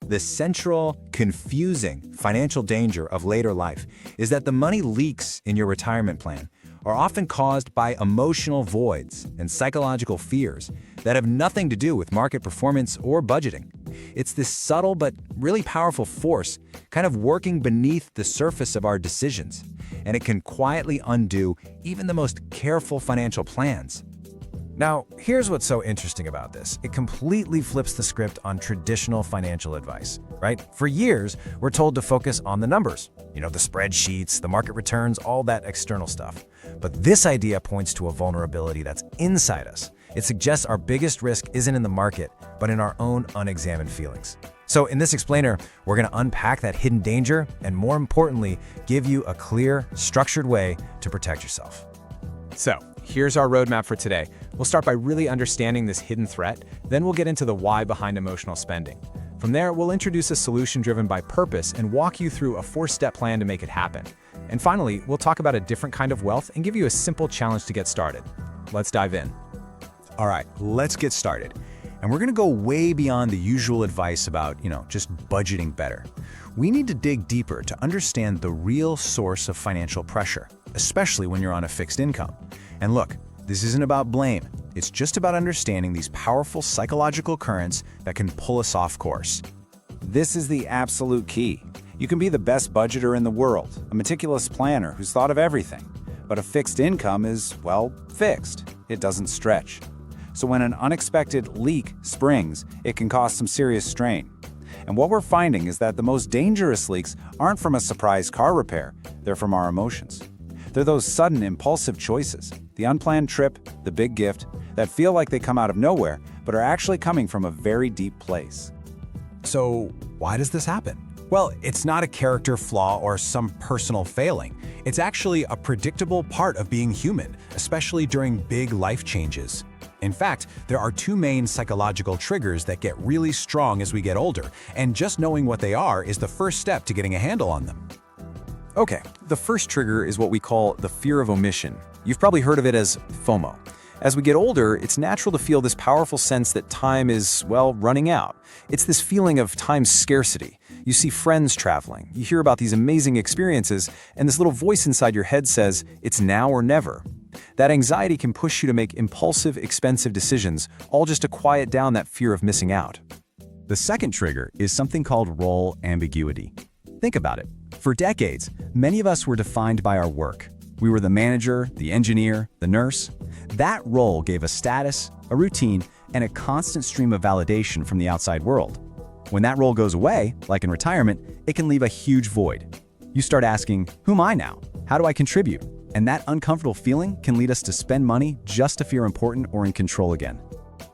The central, confusing financial danger of later life is that the money leaks in your retirement plan are often caused by emotional voids and psychological fears that have nothing to do with market performance or budgeting. It's this subtle but really powerful force kind of working beneath the surface of our decisions, and it can quietly undo even the most careful financial plans. Now, here's what's so interesting about this. It completely flips the script on traditional financial advice, right? For years, we're told to focus on the numbers, the spreadsheets, the market returns, all that external stuff. But this idea points to a vulnerability that's inside us. It suggests our biggest risk isn't in the market, but in our own unexamined feelings. So in this explainer, we're going to unpack that hidden danger and, more importantly, give you a clear, structured way to protect yourself. So, here's our roadmap for today. We'll start by really understanding this hidden threat, then we'll get into the why behind emotional spending. From there, we'll introduce a solution driven by purpose and walk you through a 4-step plan to make it happen. And finally, we'll talk about a different kind of wealth and give you a simple challenge to get started. Let's dive in. All right, let's get started. And we're going to go way beyond the usual advice about, just budgeting better. We need to dig deeper to understand the real source of financial pressure, especially when you're on a fixed income. And look, this isn't about blame. It's just about understanding these powerful psychological currents that can pull us off course. This is the absolute key. You can be the best budgeter in the world, a meticulous planner who's thought of everything. But a fixed income is, fixed. It doesn't stretch. So when an unexpected leak springs, it can cause some serious strain. And what we're finding is that the most dangerous leaks aren't from a surprise car repair, they're from our emotions. They're those sudden, impulsive choices, the unplanned trip, the big gift, that feel like they come out of nowhere, but are actually coming from a very deep place. So why does this happen? Well, it's not a character flaw or some personal failing. It's actually a predictable part of being human, especially during big life changes. In fact, there are 2 main psychological triggers that get really strong as we get older, and just knowing what they are is the first step to getting a handle on them. Okay, the first trigger is what we call the fear of omission. You've probably heard of it as FOMO. As we get older, it's natural to feel this powerful sense that time is, running out. It's this feeling of time scarcity. You see friends traveling, you hear about these amazing experiences, and this little voice inside your head says, it's now or never. That anxiety can push you to make impulsive, expensive decisions, all just to quiet down that fear of missing out. The second trigger is something called role ambiguity. Think about it. For decades, many of us were defined by our work. We were the manager, the engineer, the nurse. That role gave us status, a routine, and a constant stream of validation from the outside world. When that role goes away, like in retirement, it can leave a huge void. You start asking, who am I now? How do I contribute? And that uncomfortable feeling can lead us to spend money just to feel important or in control again.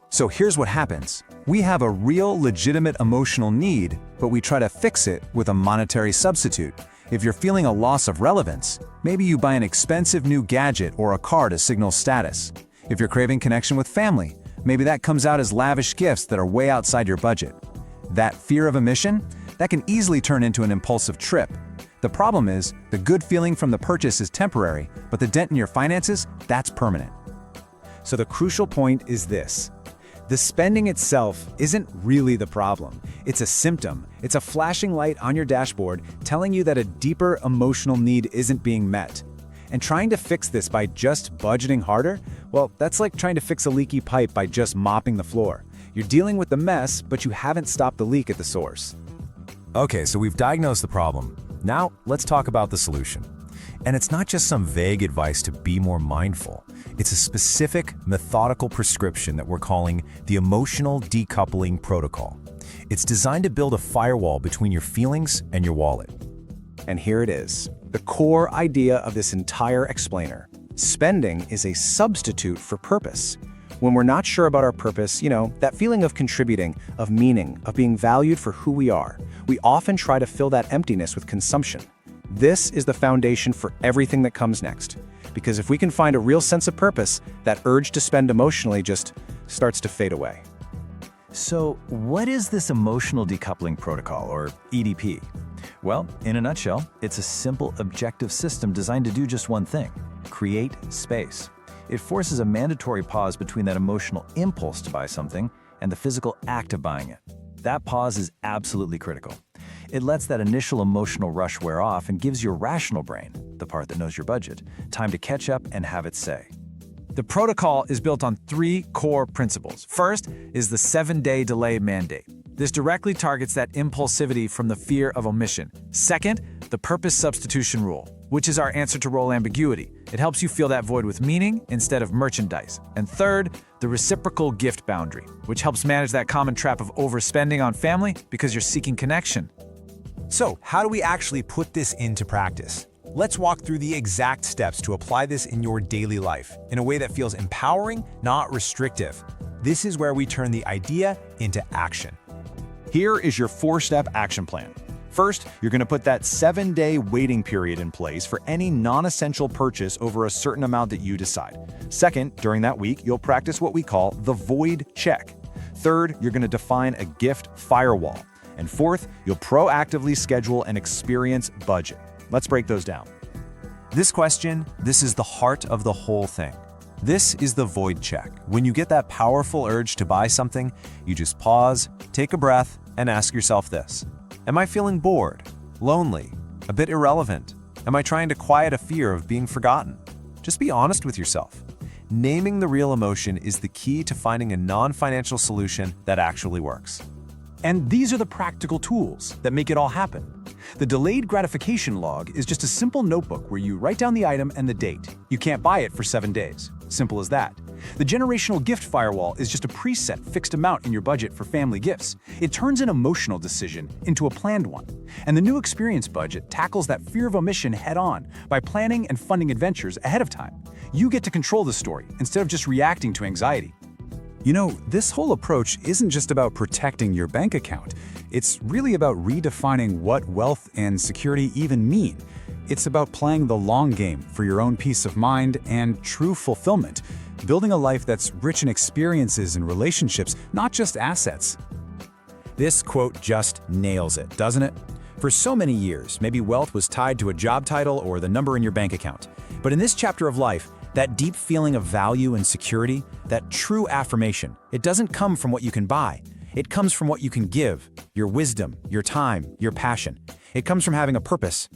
So here's what happens. We have a real, legitimate emotional need, but we try to fix it with a monetary substitute. If you're feeling a loss of relevance, maybe you buy an expensive new gadget or a car to signal status. If you're craving connection with family, maybe that comes out as lavish gifts that are way outside your budget. That fear of omission, that can easily turn into an impulsive trip. The problem is, the good feeling from the purchase is temporary, but the dent in your finances, that's permanent. So the crucial point is this. The spending itself isn't really the problem. It's a symptom. It's a flashing light on your dashboard telling you that a deeper emotional need isn't being met. And trying to fix this by just budgeting harder, that's like trying to fix a leaky pipe by just mopping the floor. You're dealing with the mess, but you haven't stopped the leak at the source. Okay, so we've diagnosed the problem. Now, let's talk about the solution. And it's not just some vague advice to be more mindful. It's a specific, methodical prescription that we're calling the Emotional Decoupling Protocol. It's designed to build a firewall between your feelings and your wallet. And here it is, the core idea of this entire explainer. Spending is a substitute for purpose. When we're not sure about our purpose, that feeling of contributing, of meaning, of being valued for who we are, we often try to fill that emptiness with consumption. This is the foundation for everything that comes next. Because if we can find a real sense of purpose, that urge to spend emotionally just starts to fade away. So what is this Emotional Decoupling Protocol, or EDP? Well, in a nutshell, it's a simple objective system designed to do just one thing: create space. It forces a mandatory pause between that emotional impulse to buy something and the physical act of buying it. That pause is absolutely critical. It lets that initial emotional rush wear off and gives your rational brain, the part that knows your budget, time to catch up and have its say. The protocol is built on 3 core principles. First is the 7-day delay mandate. This directly targets that impulsivity from the fear of omission. Second, the purpose substitution rule, which is our answer to role ambiguity. It helps you fill that void with meaning instead of merchandise. And third, the reciprocal gift boundary, which helps manage that common trap of overspending on family because you're seeking connection. So, how do we actually put this into practice? Let's walk through the exact steps to apply this in your daily life in a way that feels empowering, not restrictive. This is where we turn the idea into action. Here is your 4-step action plan. First, you're going to put that 7-day waiting period in place for any non-essential purchase over a certain amount that you decide. Second, during that week, you'll practice what we call the void check. Third, you're going to define a gift firewall. And fourth, you'll proactively schedule an experience budget. Let's break those down. This is the heart of the whole thing. This is the void check. When you get that powerful urge to buy something, you just pause, take a breath, and ask yourself this. Am I feeling bored, lonely, a bit irrelevant? Am I trying to quiet a fear of being forgotten? Just be honest with yourself. Naming the real emotion is the key to finding a non-financial solution that actually works. And these are the practical tools that make it all happen. The delayed gratification log is just a simple notebook where you write down the item and the date. You can't buy it for 7 days. Simple as that. The Generational Gift Firewall is just a preset fixed amount in your budget for family gifts. It turns an emotional decision into a planned one. And the new experience budget tackles that fear of omission head-on by planning and funding adventures ahead of time. You get to control the story instead of just reacting to anxiety. You know, this whole approach isn't just about protecting your bank account. It's really about redefining what wealth and security even mean. It's about playing the long game for your own peace of mind and true fulfillment, building a life that's rich in experiences and relationships, not just assets. This quote just nails it, doesn't it? For so many years, maybe wealth was tied to a job title or the number in your bank account. But in this chapter of life, that deep feeling of value and security, that true affirmation, it doesn't come from what you can buy. It comes from what you can give, your wisdom, your time, your passion. It comes from having a purpose.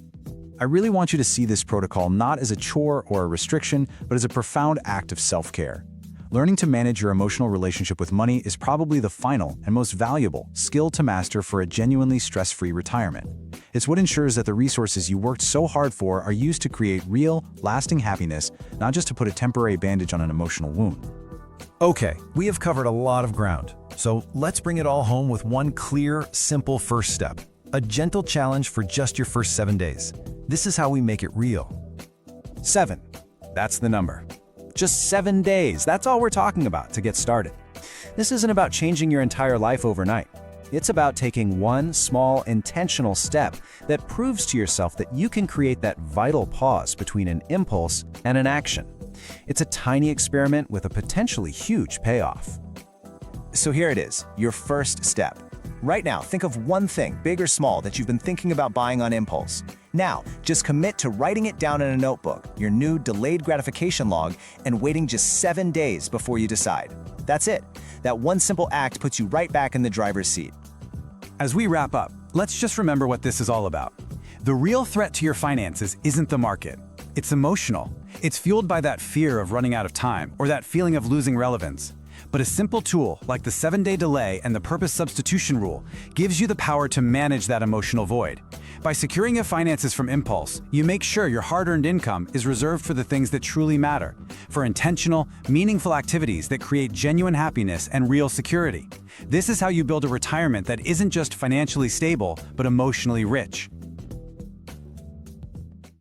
I really want you to see this protocol not as a chore or a restriction, but as a profound act of self-care. Learning to manage your emotional relationship with money is probably the final and most valuable skill to master for a genuinely stress-free retirement. It's what ensures that the resources you worked so hard for are used to create real, lasting happiness, not just to put a temporary bandage on an emotional wound. Okay, we have covered a lot of ground, so let's bring it all home with one clear, simple first step. A gentle challenge for just your first 7 days. This is how we make it real. 7. That's the number. Just 7 days, that's all we're talking about to get started. This isn't about changing your entire life overnight. It's about taking one small, intentional step that proves to yourself that you can create that vital pause between an impulse and an action. It's a tiny experiment with a potentially huge payoff. So here it is, your first step. Right now, think of one thing, big or small, that you've been thinking about buying on impulse. Now, just commit to writing it down in a notebook, your new delayed gratification log, and waiting just 7 days before you decide. That's it. That one simple act puts you right back in the driver's seat. As we wrap up, let's just remember what this is all about. The real threat to your finances isn't the market. It's emotional. It's fueled by that fear of running out of time or that feeling of losing relevance. But a simple tool like the 7-day delay and the purpose substitution rule gives you the power to manage that emotional void. By securing your finances from impulse, you make sure your hard-earned income is reserved for the things that truly matter, for intentional, meaningful activities that create genuine happiness and real security. This is how you build a retirement that isn't just financially stable, but emotionally rich.